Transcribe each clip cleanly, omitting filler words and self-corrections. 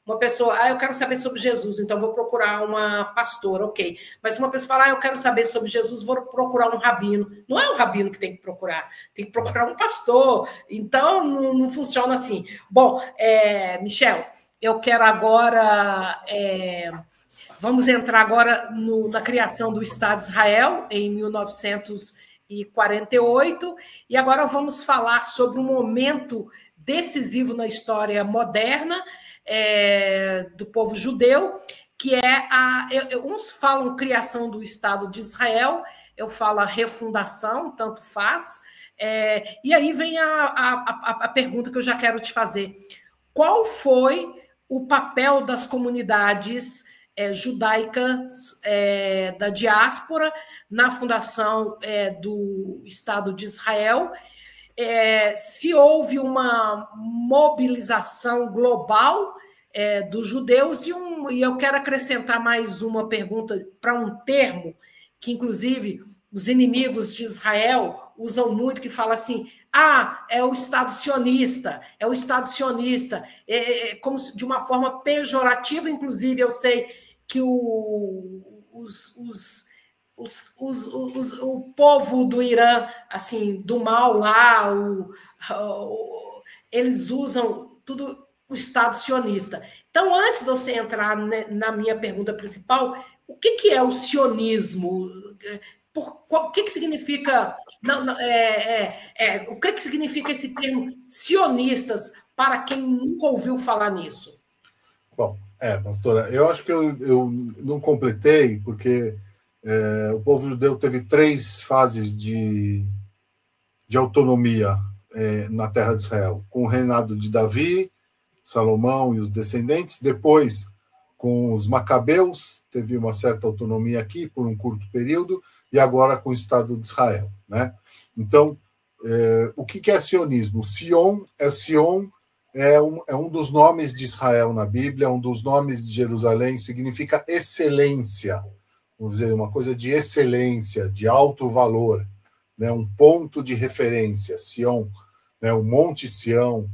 uma pessoa, eu quero saber sobre Jesus, então vou procurar uma pastora, ok. Mas se uma pessoa fala, eu quero saber sobre Jesus, vou procurar um rabino. Não é o rabino que tem que procurar, tem que procurar um pastor. Então, não funciona assim. Bom, Michel, eu quero agora... vamos entrar agora na criação do Estado de Israel, em 1948, e agora vamos falar sobre um momento decisivo na história moderna, do povo judeu, que é uns falam criação do Estado de Israel, eu falo a refundação, tanto faz, e aí vem a pergunta que eu já quero te fazer. Qual foi o papel das comunidades judaicas da diáspora na fundação do Estado de Israel? Se houve uma mobilização global dos judeus, e eu quero acrescentar mais uma pergunta para um termo que, inclusive, os inimigos de Israel usam muito, que fala assim, é o Estado sionista, como de uma forma pejorativa, inclusive eu sei que o povo do Irã, assim, do mal lá, eles usam tudo o Estado sionista. Então, antes de você entrar na minha pergunta principal, o que é o sionismo? O que significa o que significa esse termo sionistas para quem nunca ouviu falar nisso? Bom, pastora, eu acho que eu não completei, porque o povo judeu teve 3 fases de autonomia na terra de Israel, com o reinado de Davi, Salomão e os descendentes, depois com os macabeus, teve uma certa autonomia aqui por um curto período, e agora com o Estado de Israel, né? Então, o que é sionismo? Sion é um dos nomes de Israel na Bíblia, um dos nomes de Jerusalém, significa excelência, vamos dizer, uma coisa de excelência, de alto valor, né? Um ponto de referência, Sion, né? O Monte Sião,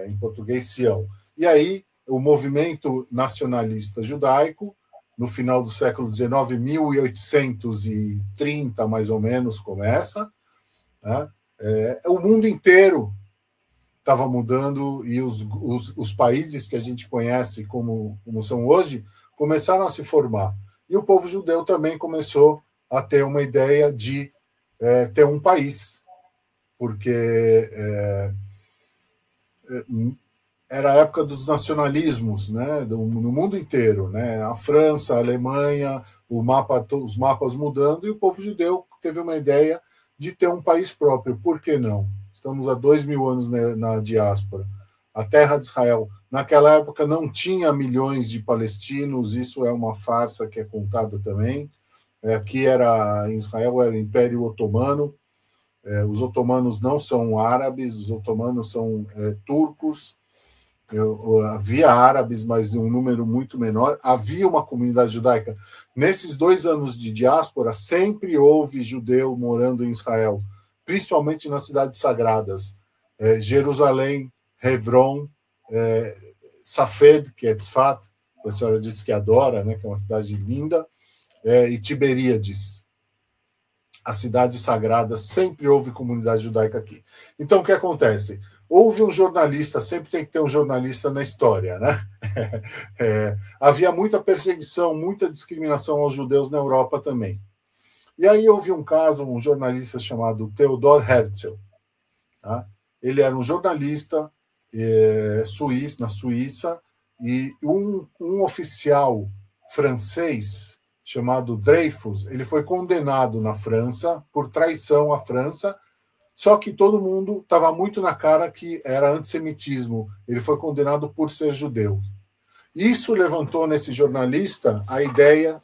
em português, Sião. E aí, o movimento nacionalista judaico, no final do século XIX, 1830, mais ou menos, começa, né? O mundo inteiro estava mudando, e os países que a gente conhece como são hoje começaram a se formar. E o povo judeu também começou a ter uma ideia de ter um país, porque era a época dos nacionalismos, né, no mundo inteiro, né, a França, a Alemanha, os mapas mudando, e o povo judeu teve uma ideia de ter um país próprio. Por que não? Estamos há 2000 anos na diáspora. A terra de Israel, naquela época, não tinha milhões de palestinos, isso é uma farsa que é contada também. Aqui em Israel era o Império Otomano. Os otomanos não são árabes, os otomanos são turcos. Havia árabes, mas um número muito menor. Havia uma comunidade judaica. Nesses 2 anos de diáspora, sempre houve judeu morando em Israel, principalmente nas cidades sagradas. Jerusalém, Hebron, Safed, que é Tzfat, que a senhora disse que adora, né, que é uma cidade linda, e Tiberíades, a cidade sagrada. Sempre houve comunidade judaica aqui. Então, o que acontece? Houve um jornalista, sempre tem que ter um jornalista na história, né? Havia muita perseguição, muita discriminação aos judeus na Europa também. E aí houve um caso, um jornalista chamado Theodor Herzl. Tá? Ele era um jornalista suíço, na Suíça, e um oficial francês chamado Dreyfus, ele foi condenado na França por traição à França. Só que todo mundo estava muito na cara que era antissemitismo. Ele foi condenado por ser judeu. Isso levantou nesse jornalista a ideia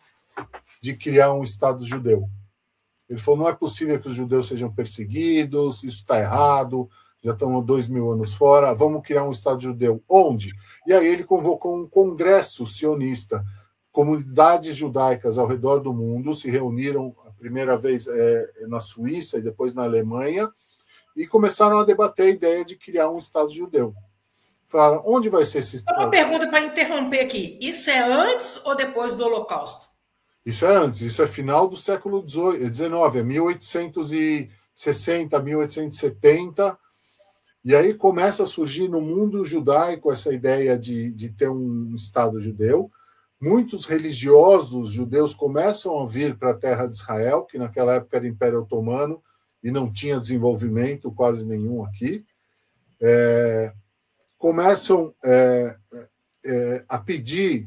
de criar um Estado judeu. Ele falou, não é possível que os judeus sejam perseguidos, isso está errado, já estão há 2000 anos fora, vamos criar um Estado judeu. Onde? E aí ele convocou um congresso sionista. Comunidades judaicas ao redor do mundo se reuniram a primeira vez na Suíça e depois na Alemanha, e começaram a debater a ideia de criar um Estado judeu. Falaram, onde vai ser esse Uma pergunta para interromper aqui. Isso é antes ou depois do Holocausto? Isso é antes, isso é final do século XIX, é 1860, 1870, e aí começa a surgir no mundo judaico essa ideia de ter um Estado judeu. Muitos religiosos judeus começam a vir para a terra de Israel, que naquela época era Império Otomano e não tinha desenvolvimento quase nenhum aqui. Começam a pedir,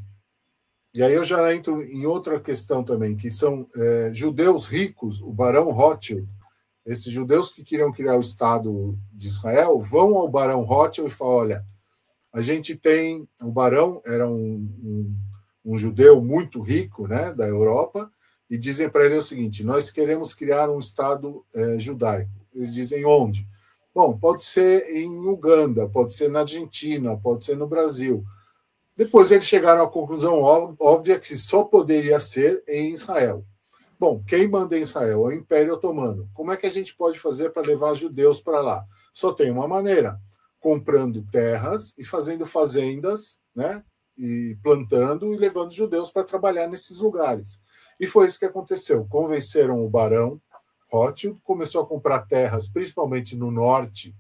e aí eu já entro em outra questão também, que são judeus ricos, o Barão Rothschild, esses judeus que queriam criar o Estado de Israel, vão ao Barão Rothschild e falam, olha, a gente tem... O Barão era um judeu muito rico, né, da Europa, e dizem para ele o seguinte, nós queremos criar um Estado judaico. Eles dizem onde? Bom, pode ser em Uganda, pode ser na Argentina, pode ser no Brasil. Depois eles chegaram à conclusão óbvia que só poderia ser em Israel. Bom, quem manda em Israel é o Império Otomano. Como é que a gente pode fazer para levar judeus para lá? Só tem uma maneira, comprando terras e fazendo fazendas, né? E plantando e levando judeus para trabalhar nesses lugares. E foi isso que aconteceu. Convenceram o Barão Rothschild, começou a comprar terras, principalmente no norte,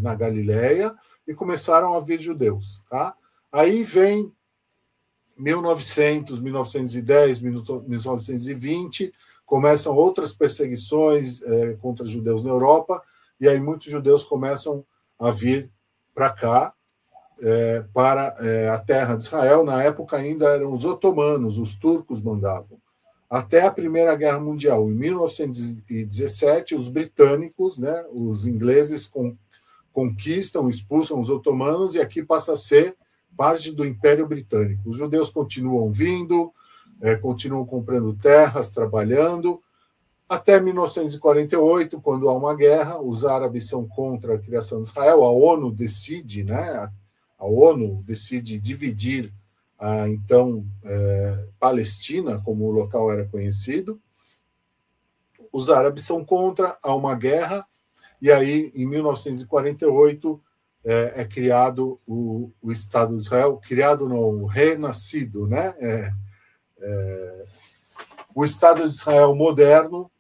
na Galileia, e começaram a vir judeus. Tá? Aí vem 1900, 1910, 1920, começam outras perseguições contra judeus na Europa, e aí muitos judeus começam a vir para cá, para a terra de Israel. Na época ainda eram os otomanos, os turcos mandavam. Até a Primeira Guerra Mundial. Em 1917, os britânicos, né, os ingleses, conquistam, expulsam os otomanos, e aqui passa a ser parte do Império Britânico. Os judeus continuam vindo, continuam comprando terras, trabalhando, até 1948, quando há uma guerra, os árabes são contra a criação de Israel, a ONU decide, né, a ONU decide dividir a então Palestina, como o local era conhecido. Os árabes são contra, há uma guerra, e aí, em 1948, é criado o Estado de Israel, criado no renascido, né? O Estado de Israel moderno,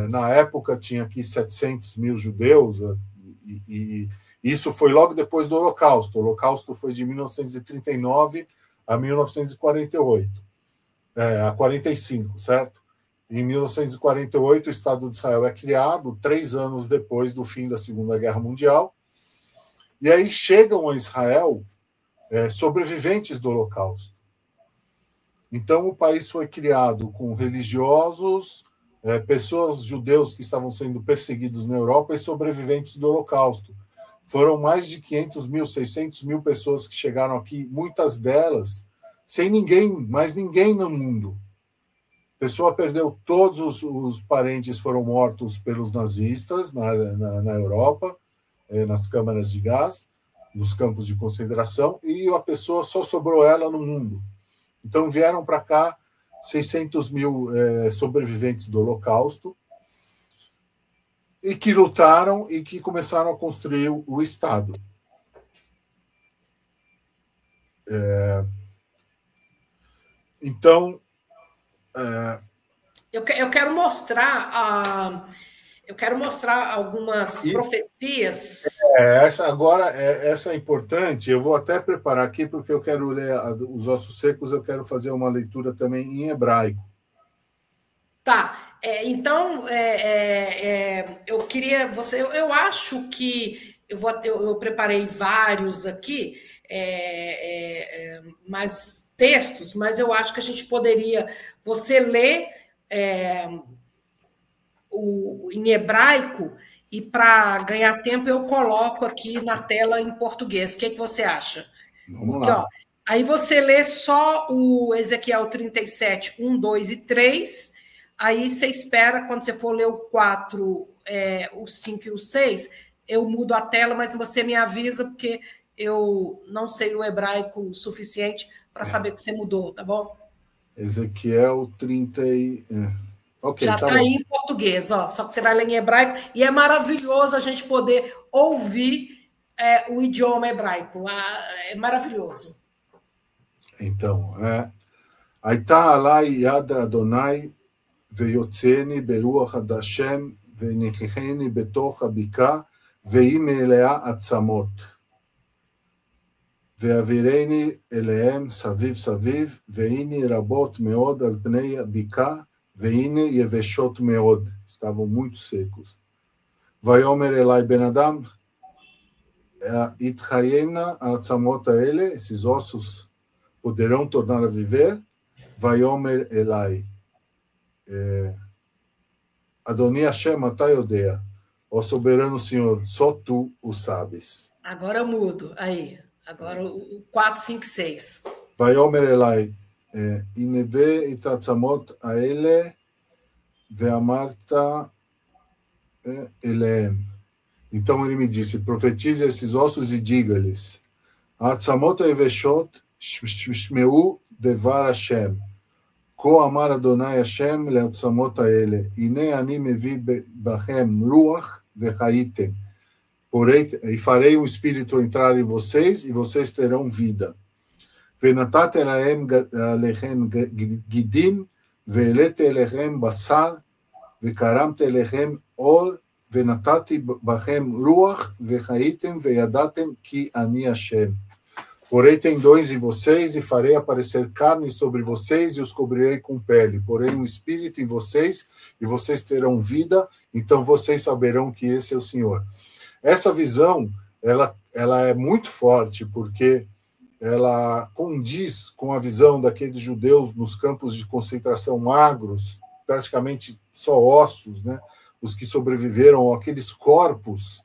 na época tinha aqui 700 mil judeus, e isso foi logo depois do Holocausto. O Holocausto foi de 1939 a 1948, a 45, certo? Em 1948, o Estado de Israel é criado, 3 anos depois do fim da Segunda Guerra Mundial, e aí chegam a Israel sobreviventes do Holocausto. Então, o país foi criado com religiosos, pessoas judeus que estavam sendo perseguidos na Europa e sobreviventes do Holocausto. Foram mais de 500 mil, 600 mil pessoas que chegaram aqui, muitas delas sem mais ninguém no mundo. A pessoa perdeu todos os parentes, foram mortos pelos nazistas na Europa, nas câmaras de gás, nos campos de concentração, e a pessoa só sobrou ela no mundo. Então vieram para cá 600 mil sobreviventes do Holocausto, e que lutaram e que começaram a construir o Estado. Então, eu quero mostrar algumas profecias. Essa é importante. Eu vou até preparar aqui, porque eu quero ler os ossos secos, eu quero fazer uma leitura também em hebraico. Tá. Então, eu queria eu acho que eu preparei vários aqui, mais textos, mas eu acho que a gente poderia você ler em hebraico, e para ganhar tempo eu coloco aqui na tela em português. O que você acha? Vamos lá. Ó, aí você lê só o Ezequiel 37, 1, 2 e 3. Aí você espera, quando você for ler o 4, o 5 e o 6, eu mudo a tela, mas você me avisa, porque eu não sei o hebraico o suficiente para saber que você mudou, tá bom? Ezequiel 30 e... Okay, já está aí em português, ó, só que você vai ler em hebraico, e é maravilhoso a gente poder ouvir o idioma hebraico. É maravilhoso. Então, הייתה עליי יד אדוני ויוצאני ברוח עד השם וניחני בתוך הבקעה והיא מלאה עצמות והעבירני אליהם סביב סביב והנה רבות מאוד על פני הבקעה והנה יבשות מאוד. Estavam muito secos. ויאמר אלי בן אדם, יתחיינה העצמות האלה, esses ossos poderão tornar a viver? ויאמר אלי, אדוני השם, אתה יודע, ó soberano Senhor, só tu o sabes. Agora eu mudo, aí. Agora o 4, 5, 6. ויאמר אלי, הנבא את העצמות האלה, ואמרת אליהם. Então ele me disse, profetize esses ossos e diga-lhes, העצמות היבשות שמעו דבר השם, כה אמר אדוני השם לעצמות האלה, הנה אני מביא בכם רוח וחייתם, e farei um espírito entrar em vocês e vocês terão vida. ונתתי עליכם גידים, והעליתי אליכם בשר, וקרמתי אליכם אור, ונתתי בכם רוח, וחייתם וידעתם כי אני השם. Porei tendões em vocês e farei aparecer carne sobre vocês e os cobrirei com pele. Porei um espírito em vocês e vocês terão vida, então vocês saberão que esse é o Senhor. Essa visão, ela é muito forte, porque ela condiz com a visão daqueles judeus nos campos de concentração magros, praticamente só ossos, né? Os que sobreviveram àqueles corpos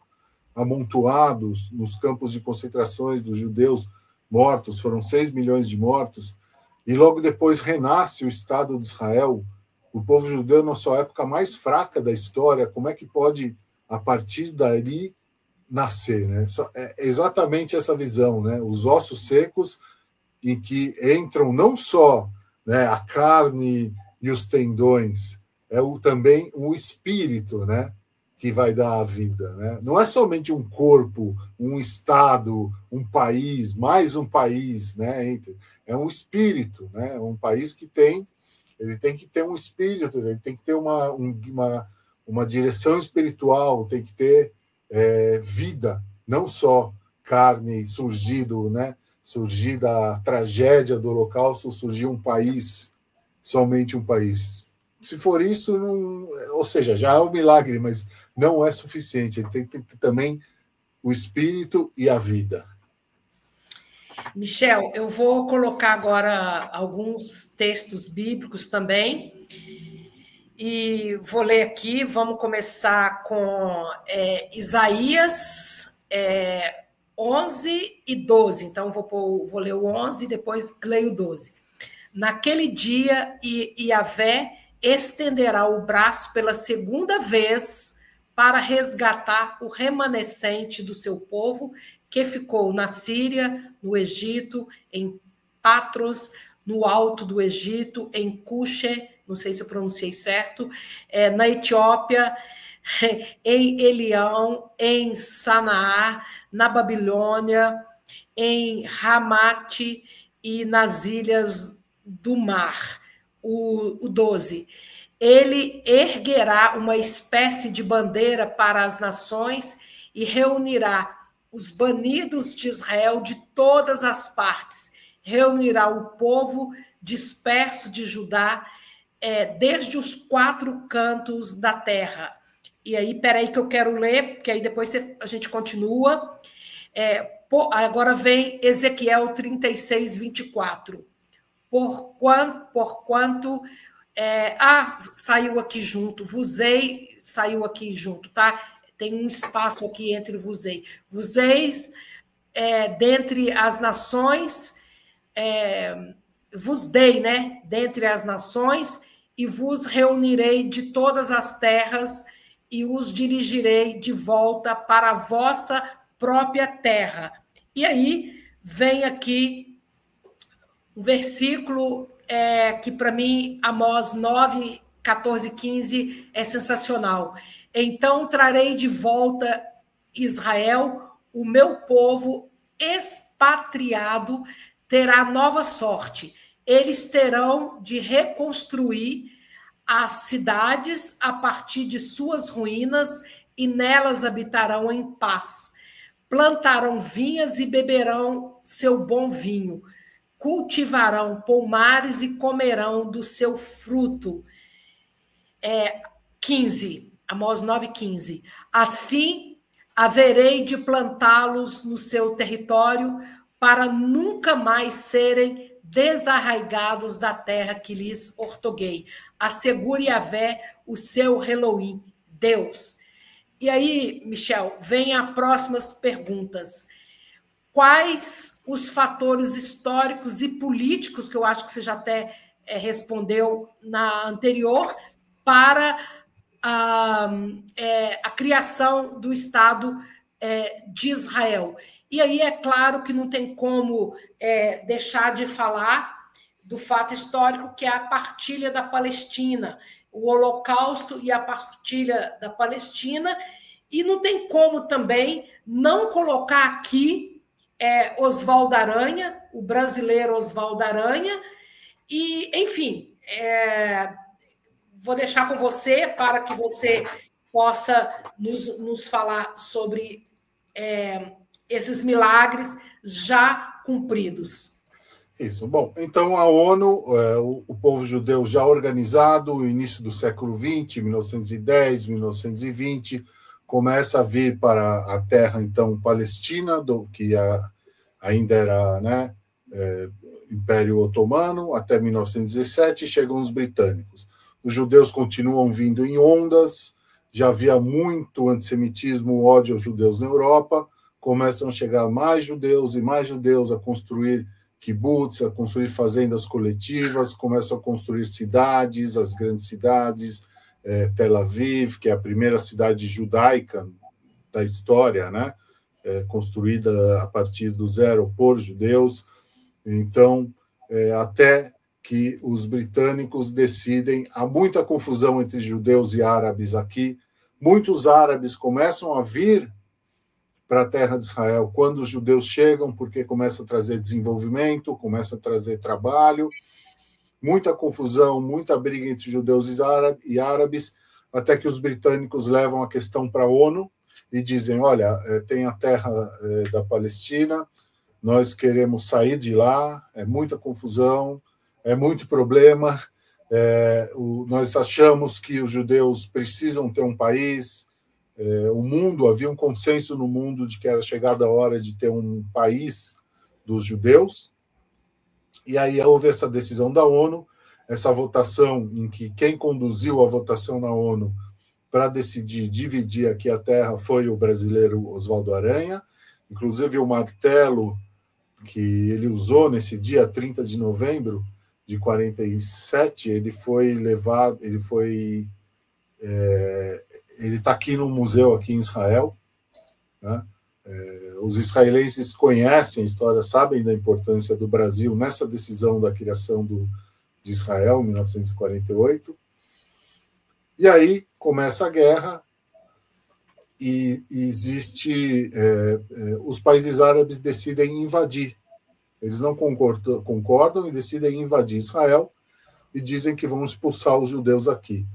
amontoados nos campos de concentrações dos judeus mortos, foram 6 milhões de mortos, e logo depois renasce o Estado de Israel, o povo judeu na sua época mais fraca da história, como é que pode, a partir dali, nascer, né? É exatamente essa visão, né? Os ossos secos em que entram não só, né, a carne e os tendões, também o espírito, né, que vai dar a vida, né? Não é somente um corpo, um estado, um país, mais um país, né? É um espírito, né? Um país que ele tem que ter um espírito, ele tem que ter uma direção espiritual, tem que ter vida, não só carne surgido, né? Surgir da tragédia do Holocausto, surgir um país, somente um país. Se for isso, não, ou seja, já é um milagre, mas não é suficiente. Ele tem que ter também o espírito e a vida. Michel, eu vou colocar agora alguns textos bíblicos também. E vou ler aqui, vamos começar com Isaías 11 e 12. Então, vou ler o 11 e depois leio o 12. Naquele dia, Yahvé estenderá o braço pela segunda vez para resgatar o remanescente do seu povo que ficou na Síria, no Egito, em Patros, no alto do Egito, em Cuxê, não sei se eu pronunciei certo, na Etiópia, em Elião, em Sanaá, na Babilônia, em Ramate e nas ilhas do mar. O 12. Ele erguerá uma espécie de bandeira para as nações e reunirá os banidos de Israel de todas as partes. Reunirá o povo disperso de Judá desde os 4 cantos da terra. E aí, peraí que eu quero ler, porque aí depois a gente continua. Agora vem Ezequiel 36, 24. Porquanto saiu aqui junto, vusei, saiu aqui junto, tá? Tem um espaço aqui entre vusei. Vuseis, dentre as nações, vos dei, né? Dentre as nações, e vos reunirei de todas as terras e os dirigirei de volta para a vossa própria terra. E aí vem aqui um versículo que, para mim, Amós 9, 14, 15 é sensacional. Então trarei de volta Israel, o meu povo expatriado terá nova sorte. Eles terão de reconstruir as cidades a partir de suas ruínas e nelas habitarão em paz. Plantarão vinhas e beberão seu bom vinho. Cultivarão pomares e comerão do seu fruto. 15, Amós 9,15. Assim haverei de plantá-los no seu território para nunca mais serem desarraigados da terra que lhes ortoguei. Assegure Yahvé o seu Elohim, Deus. E aí, Michel, vem as próximas perguntas. Quais os fatores históricos e políticos, que eu acho que você já até respondeu na anterior, para a criação do Estado de Israel? E aí é claro que não tem como deixar de falar do fato histórico que é a partilha da Palestina, o Holocausto e a partilha da Palestina, e não tem como também não colocar aqui Oswaldo Aranha, o brasileiro Oswaldo Aranha, e, enfim, vou deixar com você para que você possa nos falar sobre esses milagres já cumpridos. Isso. Bom, então a ONU, o povo judeu já organizado, no início do século XX, 1910, 1920, começa a vir para a terra, então, palestina, que ainda era, né, Império Otomano, até 1917, chegam os britânicos. Os judeus continuam vindo em ondas, já havia muito antissemitismo, ódio aos judeus na Europa, começam a chegar mais judeus e mais judeus a construir kibbutz, a construir fazendas coletivas, começam a construir cidades, as grandes cidades, Tel Aviv, que é a primeira cidade judaica da história, né? Construída a partir do zero por judeus. Então, até que os britânicos decidem, há muita confusão entre judeus e árabes aqui, muitos árabes começam a vir para a terra de Israel quando os judeus chegam, porque começa a trazer desenvolvimento, começa a trazer trabalho, muita confusão, muita briga entre judeus e árabes, até que os britânicos levam a questão para a ONU e dizem, olha, tem a terra da Palestina, nós queremos sair de lá, é muita confusão, é muito problema, nós achamos que os judeus precisam ter um país, o mundo, havia um consenso no mundo de que era chegada a hora de ter um país dos judeus, e aí houve essa decisão da ONU, essa votação em que quem conduziu a votação na ONU para decidir dividir aqui a terra foi o brasileiro Oswaldo Aranha, inclusive o martelo que ele usou nesse dia 30 de novembro de 47, ele foi levado, ele está aqui no museu aqui em Israel, né? Os israelenses conhecem a história, sabem da importância do Brasil nessa decisão da criação de Israel, em 1948. E aí começa a guerra e existe... os países árabes decidem invadir. Eles não concordam e decidem invadir Israel e dizem que vão expulsar os judeus daqui.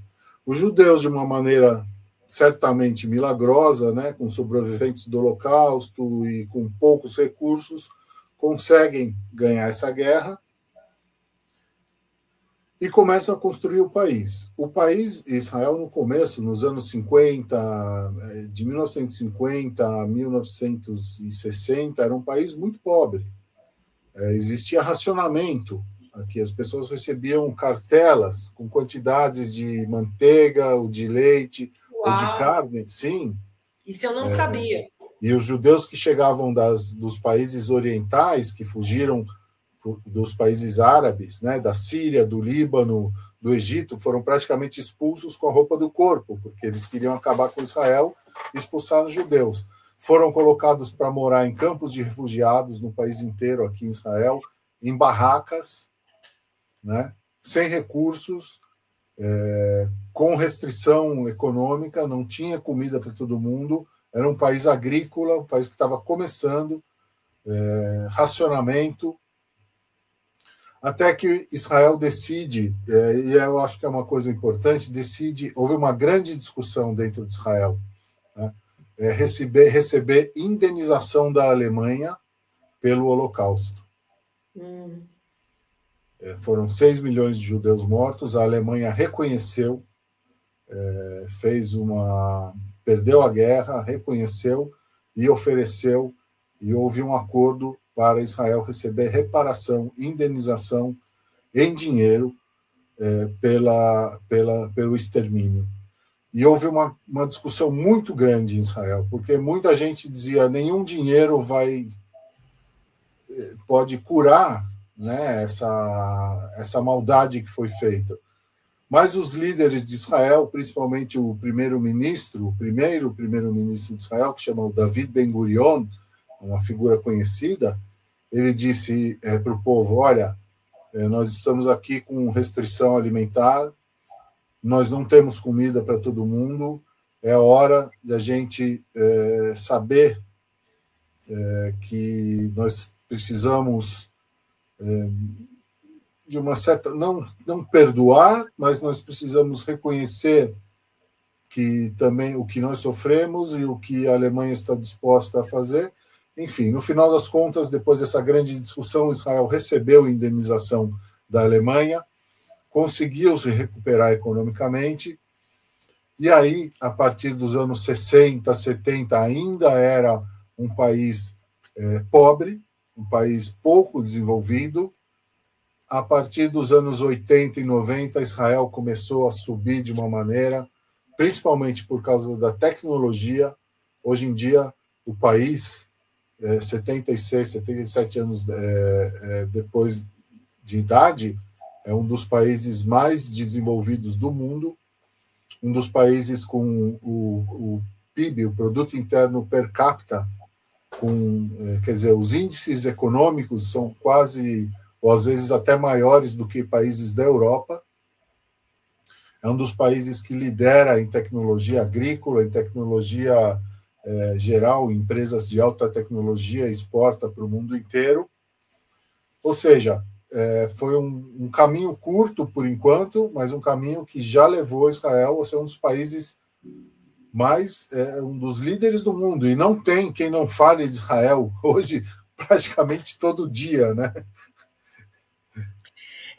Os judeus, de uma maneira certamente milagrosa, né, com sobreviventes do Holocausto e com poucos recursos, conseguem ganhar essa guerra e começam a construir o país. O país, Israel, no começo, nos anos 50, de 1950 a 1960, era um país muito pobre. Existia racionamento aqui, as pessoas recebiam cartelas com quantidades de manteiga ou de leite, ou de carne, sim. Isso eu não sabia. E os judeus que chegavam dos países orientais, que fugiram dos países árabes, né, da Síria, do Líbano, do Egito, foram praticamente expulsos com a roupa do corpo, porque eles queriam acabar com Israel e expulsar os judeus. Foram colocados para morar em campos de refugiados no país inteiro, aqui em Israel, em barracas, né, sem recursos, com restrição econômica, não tinha comida para todo mundo, era um país agrícola, um país que estava começando, racionamento, até que Israel decide, e eu acho que é uma coisa importante, houve uma grande discussão dentro de Israel, né, receber indenização da Alemanha pelo Holocausto. Foram 6 milhões de judeus mortos, a Alemanha reconheceu, perdeu a guerra, reconheceu e ofereceu, e houve um acordo para Israel receber reparação, indenização em dinheiro pelo extermínio. E houve uma discussão muito grande em Israel, porque muita gente dizia nenhum dinheiro pode curar, né, essa maldade que foi feita. Mas os líderes de Israel, principalmente o primeiro primeiro-ministro de Israel, que chama o David Ben-Gurion, uma figura conhecida, ele disse para o povo, olha, nós estamos aqui com restrição alimentar, nós não temos comida para todo mundo, é hora da gente saber que nós precisamos de uma certa, não perdoar, mas nós precisamos reconhecer que também o que nós sofremos e o que a Alemanha está disposta a fazer. Enfim, no final das contas, depois dessa grande discussão, Israel recebeu a indenização da Alemanha, conseguiu se recuperar economicamente, e aí, a partir dos anos 60, 70, ainda era um país pobre, um país pouco desenvolvido. A partir dos anos 80 e 90, Israel começou a subir de uma maneira, principalmente por causa da tecnologia. Hoje em dia, o país, 76, 77 anos depois de idade, é um dos países mais desenvolvidos do mundo, um dos países com o PIB, o Produto Interno Per Capita, quer dizer, os índices econômicos são quase, ou às vezes até maiores do que países da Europa. É um dos países que lidera em tecnologia agrícola, em tecnologia geral, empresas de alta tecnologia, exporta para o mundo inteiro. Ou seja, foi um caminho curto por enquanto, mas um caminho que já levou Israel a ser um dos países mais, um dos líderes do mundo. E não tem quem não fale de Israel hoje praticamente todo dia, né?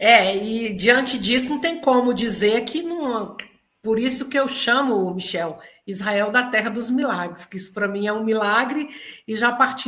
E diante disso não tem como dizer que não. Por isso que eu chamo, Michel, Israel da terra dos milagres, que isso para mim é um milagre, e já partindo